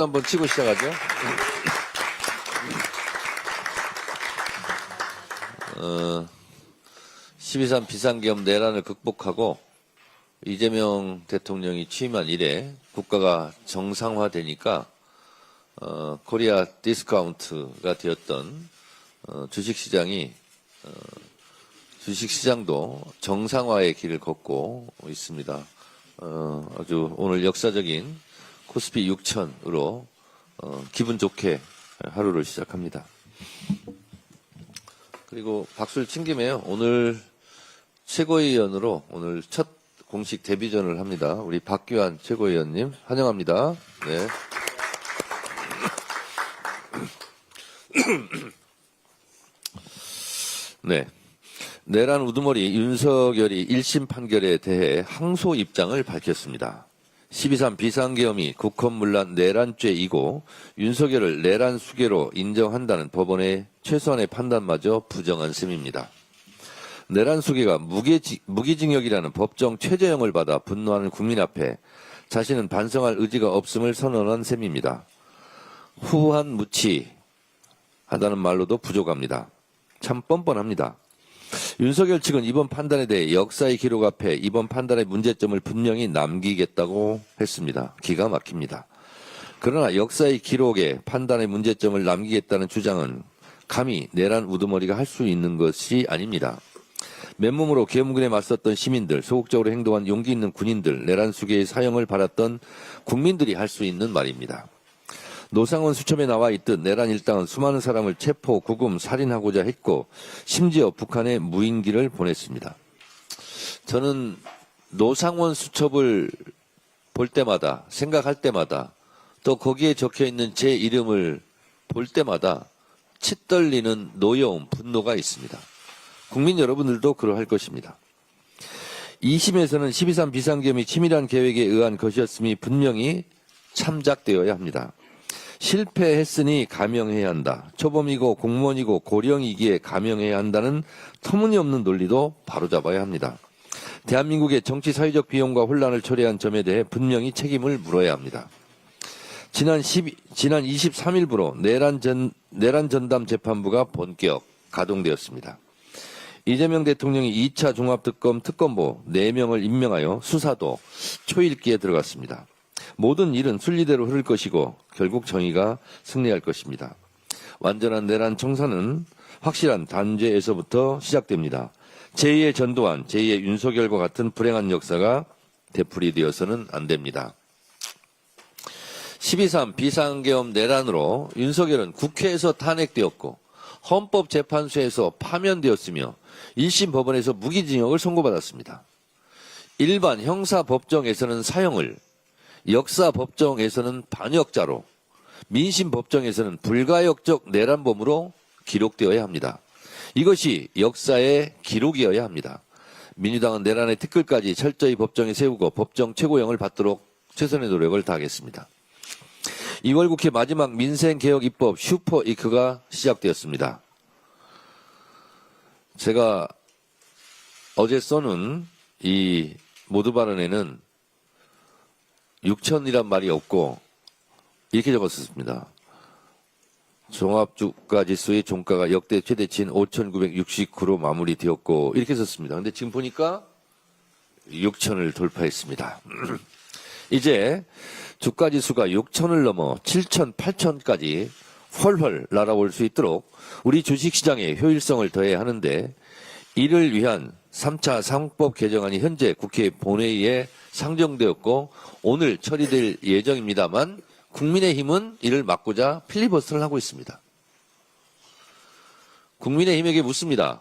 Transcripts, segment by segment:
한번 치고 시작하죠. 12.3 비상계엄 내란을 극복하고 이재명 대통령이 취임한 이래 국가가 정상화되니까 코리아 디스카운트가 되었던 주식시장도 정상화의 길을 걷고 있습니다. 아주 오늘 역사적인 코스피 6천으로 기분 좋게 하루를 시작합니다. 그리고 박수를 친 김에요. 오늘 최고위원으로 오늘 첫 공식 데뷔전을 합니다. 우리 박규환 최고위원님 환영합니다. 네. 네. 내란 우두머리 윤석열이 1심 판결에 대해 항소 입장을 밝혔습니다. 12.3 비상계엄이 국헌문란 내란죄이고 윤석열을 내란 수괴로 인정한다는 법원의 최소한의 판단마저 부정한 셈입니다. 내란 수괴가 무기징역이라는 법정 최저형을 받아 분노하는 국민 앞에 자신은 반성할 의지가 없음을 선언한 셈입니다. 후한무치하다는 말로도 부족합니다. 참 뻔뻔합니다. 윤석열 측은 이번 판단에 대해 역사의 기록 앞에 이번 판단의 문제점을 분명히 남기겠다고 했습니다. 기가 막힙니다. 그러나 역사의 기록에 판단의 문제점을 남기겠다는 주장은 감히 내란 우두머리가 할 수 있는 것이 아닙니다. 맨몸으로 계엄군에 맞섰던 시민들, 소극적으로 행동한 용기 있는 군인들, 내란 수괴의 사형을 받았던 국민들이 할 수 있는 말입니다. 노상원 수첩에 나와 있듯 내란 일당은 수많은 사람을 체포, 구금, 살인하고자 했고 심지어 북한에 무인기를 보냈습니다. 저는 노상원 수첩을 볼 때마다 생각할 때마다 또 거기에 적혀있는 제 이름을 볼 때마다 치떨리는 노여움, 분노가 있습니다. 국민 여러분들도 그러할 것입니다. 2심에서는 12.3 비상계엄이 치밀한 계획에 의한 것이었음이 분명히 참작되어야 합니다. 실패했으니 감형해야 한다. 초범이고 공무원이고 고령이기에 감형해야 한다는 터무니없는 논리도 바로잡아야 합니다. 대한민국의 정치 사회적 비용과 혼란을 초래한 점에 대해 분명히 책임을 물어야 합니다. 지난 23일부로 내란 전담 재판부가 본격 가동되었습니다. 이재명 대통령이 2차 종합특검 특검보 4명을 임명하여 수사도 초읽기에 들어갔습니다. 모든 일은 순리대로 흐를 것이고 결국 정의가 승리할 것입니다. 완전한 내란 청산은 확실한 단죄에서부터 시작됩니다. 제2의 전두환, 제2의 윤석열과 같은 불행한 역사가 되풀이되어서는 안 됩니다. 12.3 비상계엄 내란으로 윤석열은 국회에서 탄핵되었고 헌법재판소에서 파면되었으며 1심 법원에서 무기징역을 선고받았습니다. 일반 형사법정에서는 사형을, 역사법정에서는 반역자로, 민심법정에서는 불가역적 내란범으로 기록되어야 합니다. 이것이 역사의 기록이어야 합니다. 민주당은 내란의 티끌까지 철저히 법정에 세우고 법정 최고형을 받도록 최선의 노력을 다하겠습니다. 2월 국회 마지막 민생개혁입법 슈퍼이크가 시작되었습니다. 제가 어제 써놓은 이 모두 발언에는 6천이란 말이 없고 이렇게 적었습니다. 종합주가지수의 종가가 역대 최대치인 5,969로 마무리되었고 이렇게 썼습니다. 근데 지금 보니까 6천을 돌파했습니다. 이제 주가지수가 6천을 넘어 7천, 8천까지 훨훨 날아올 수 있도록 우리 주식시장에 효율성을 더해야 하는데 이를 위한 3차 상법 개정안이 현재 국회 본회의에 상정되었고 오늘 처리될 예정입니다만 국민의힘은 이를 막고자 필리버스터를 하고 있습니다. 국민의힘에게 묻습니다.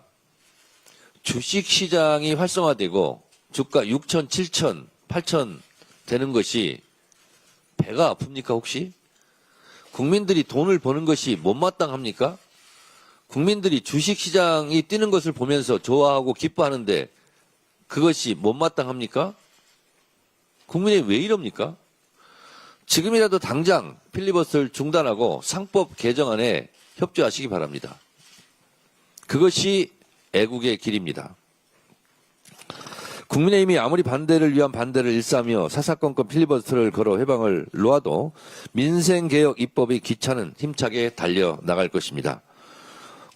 주식시장이 활성화되고 주가 6천, 7천, 8천 되는 것이 배가 아픕니까 혹시? 국민들이 돈을 버는 것이 못마땅합니까? 국민들이 주식시장이 뛰는 것을 보면서 좋아하고 기뻐하는데 그것이 못마땅합니까? 국민이 왜 이럽니까? 지금이라도 당장 필리버스터를 중단하고 상법 개정안에 협조하시기 바랍니다. 그것이 애국의 길입니다. 국민의힘이 아무리 반대를 위한 반대를 일삼며 사사건건 필리버스터를 걸어 해방을 놓아도 민생개혁 입법의 기차는 힘차게 달려나갈 것입니다.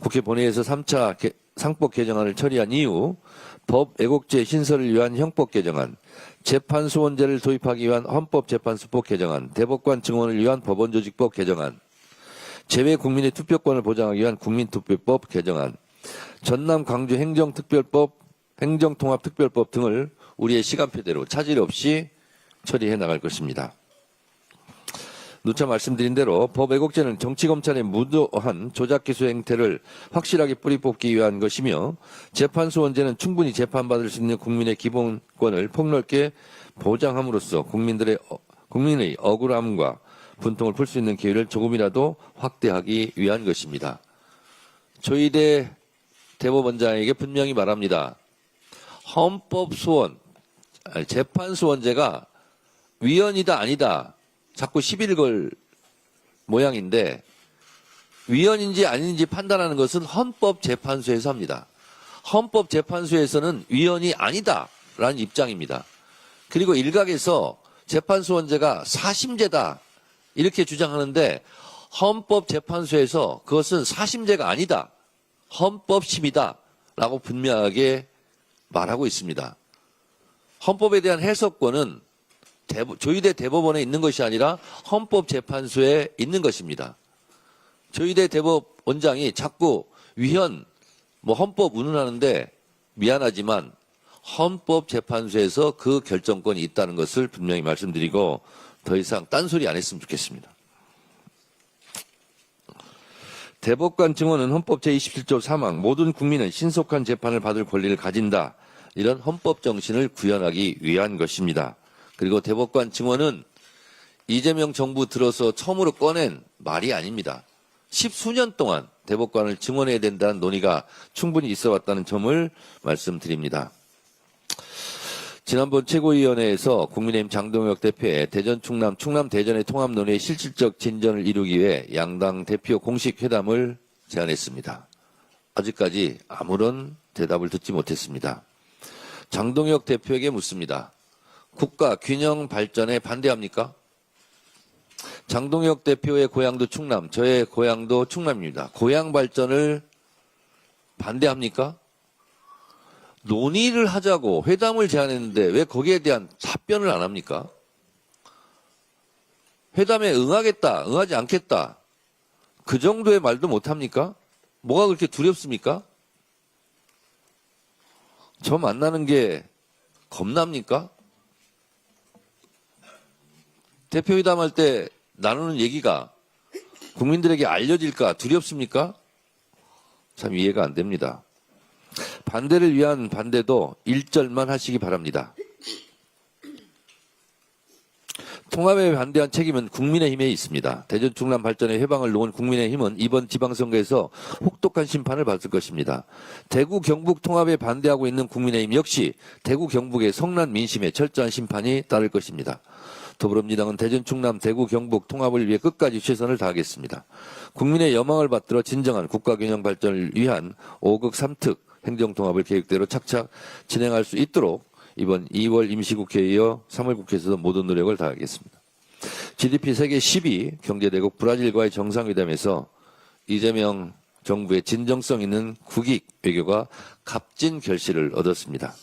국회 본회의에서 3차 상법 개정안을 처리한 이후 법 왜곡죄 신설을 위한 형법 개정안, 재판소원제를 도입하기 위한 헌법재판소법 개정안, 대법관 증언을 위한 법원조직법 개정안, 재외 국민의 투표권을 보장하기 위한 국민투표법 개정안, 전남 광주 행정통합특별법 등을 우리의 시간표대로 차질 없이 처리해 나갈 것입니다. 누차 말씀드린 대로 법 왜곡죄는 정치검찰의 무도한 조작기소 행태를 확실하게 뿌리 뽑기 위한 것이며 재판소원제는 충분히 재판받을 수 있는 국민의 기본권을 폭넓게 보장함으로써 국민의 억울함과 분통을 풀 수 있는 기회를 조금이라도 확대하기 위한 것입니다. 조희대 대법원장에게 분명히 말합니다. 헌법소원, 재판소원제가 위헌이다 아니다 자꾸 시비를 걸 모양인데 위헌인지 아닌지 판단하는 것은 헌법재판소에서 합니다. 헌법재판소에서는 위헌이 아니다라는 입장입니다. 그리고 일각에서 재판소원제가 사심제다 이렇게 주장하는데 헌법재판소에서 그것은 사심제가 아니다. 헌법심이다 라고 분명하게 말하고 있습니다. 헌법에 대한 해석권은 조희대 대법원에 있는 것이 아니라 헌법재판소에 있는 것입니다. 조희대 대법원장이 자꾸 위헌, 헌법 운운하는데 미안하지만 헌법재판소에서 그 결정권이 있다는 것을 분명히 말씀드리고 더 이상 딴소리 안 했으면 좋겠습니다. 대법관 증언은 헌법 제27조 3항 모든 국민은 신속한 재판을 받을 권리를 가진다. 이런 헌법 정신을 구현하기 위한 것입니다. 그리고 대법관 증언은 이재명 정부 들어서 처음으로 꺼낸 말이 아닙니다. 10수년 동안 대법관을 증언해야 된다는 논의가 충분히 있어 왔다는 점을 말씀드립니다. 지난번 최고위원회에서 국민의힘 장동혁 대표의 대전 충남 대전의 통합 논의의 실질적 진전을 이루기 위해 양당 대표 공식 회담을 제안했습니다. 아직까지 아무런 대답을 듣지 못했습니다. 장동혁 대표에게 묻습니다. 국가 균형 발전에 반대합니까? 장동혁 대표의 고향도 충남, 저의 고향도 충남입니다. 고향 발전을 반대합니까? 논의를 하자고 회담을 제안했는데 왜 거기에 대한 답변을 안 합니까? 회담에 응하겠다, 응하지 않겠다. 그 정도의 말도 못 합니까? 뭐가 그렇게 두렵습니까? 저 만나는 게 겁납니까? 대표회담할 때 나누는 얘기가 국민들에게 알려질까 두렵습니까? 참 이해가 안 됩니다. 반대를 위한 반대도 1절만 하시기 바랍니다. 통합에 반대한 책임은 국민의힘에 있습니다. 대전 충남 발전의 해방을 놓은 국민의힘은 이번 지방선거에서 혹독한 심판을 받을 것입니다. 대구 경북 통합에 반대하고 있는 국민의힘 역시 대구 경북의 성난 민심에 철저한 심판이 따를 것입니다. 더불어민주당은 대전 충남 대구 경북 통합을 위해 끝까지 최선을 다하겠습니다. 국민의 여망을 받들어 진정한 국가균형 발전을 위한 5극 3특 행정통합을 계획대로 착착 진행할 수 있도록 이번 2월 임시국회에 이어 3월 국회에서도 모든 노력을 다하겠습니다. GDP 세계 10위 경제대국 브라질과의 정상회담에서 이재명 정부의 진정성 있는 국익 외교가 값진 결실을 얻었습니다.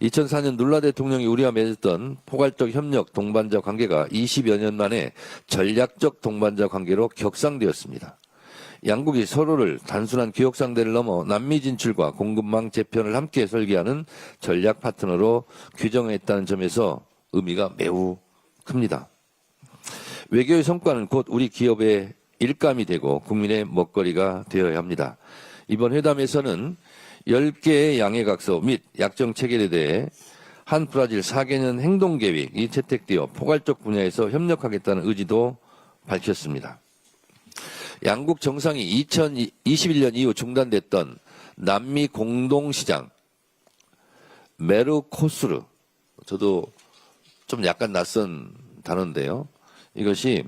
2004년 눌라 대통령이 우리와 맺었던 포괄적 협력 동반자 관계가 20여 년 만에 전략적 동반자 관계로 격상되었습니다. 양국이 서로를 단순한 교역 상대를 넘어 남미 진출과 공급망 재편을 함께 설계하는 전략 파트너로 규정했다는 점에서 의미가 매우 큽니다. 외교의 성과는 곧 우리 기업의 일감이 되고 국민의 먹거리가 되어야 합니다. 이번 회담에서는 10개의 양해각서 및 약정 체결에 대해 한 브라질 4개년 행동계획이 채택되어 포괄적 분야에서 협력하겠다는 의지도 밝혔습니다. 양국 정상이 2021년 이후 중단됐던 남미 공동시장 메르코수르, 저도 좀 약간 낯선 단어인데요. 이것이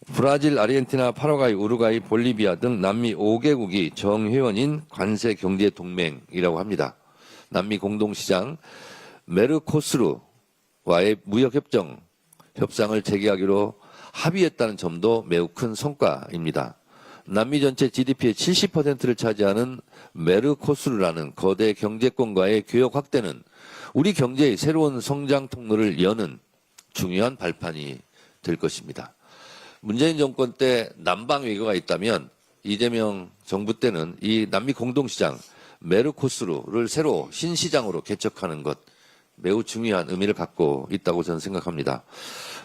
브라질, 아르헨티나, 파라과이, 우루과이, 볼리비아 등 남미 5개국이 정회원인 관세경제동맹이라고 합니다. 남미 공동시장 메르코스루와의 협상을 재개하기로 합의했다는 점도 매우 큰 성과입니다. 남미 전체 GDP의 70%를 차지하는 메르코스루라는 거대 경제권과의 교역 확대는 우리 경제의 새로운 성장 통로를 여는 중요한 발판이 될 것입니다. 문재인 정권 때 남방 외교가 있다면 이재명 정부 때는 이 남미 공동시장 메르코스루를 새로 신시장으로 개척하는 것 매우 중요한 의미를 갖고 있다고 저는 생각합니다.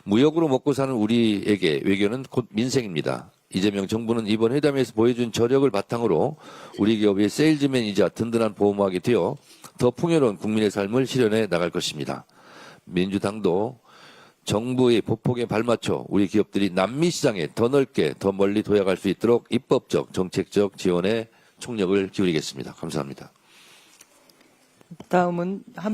무역으로 먹고 사는 우리에게 외교는 곧 민생입니다. 이재명 정부는 이번 회담에서 보여준 저력을 바탕으로 우리 기업의 세일즈맨이자 든든한 보호막이 되어 더 풍요로운 국민의 삶을 실현해 나갈 것입니다. 민주당도 정부의 보폭에 발맞춰 우리 기업들이 남미 시장에 더 넓게 더 멀리 도약할 수 있도록 입법적, 정책적 지원에 총력을 기울이겠습니다. 감사합니다. 다음은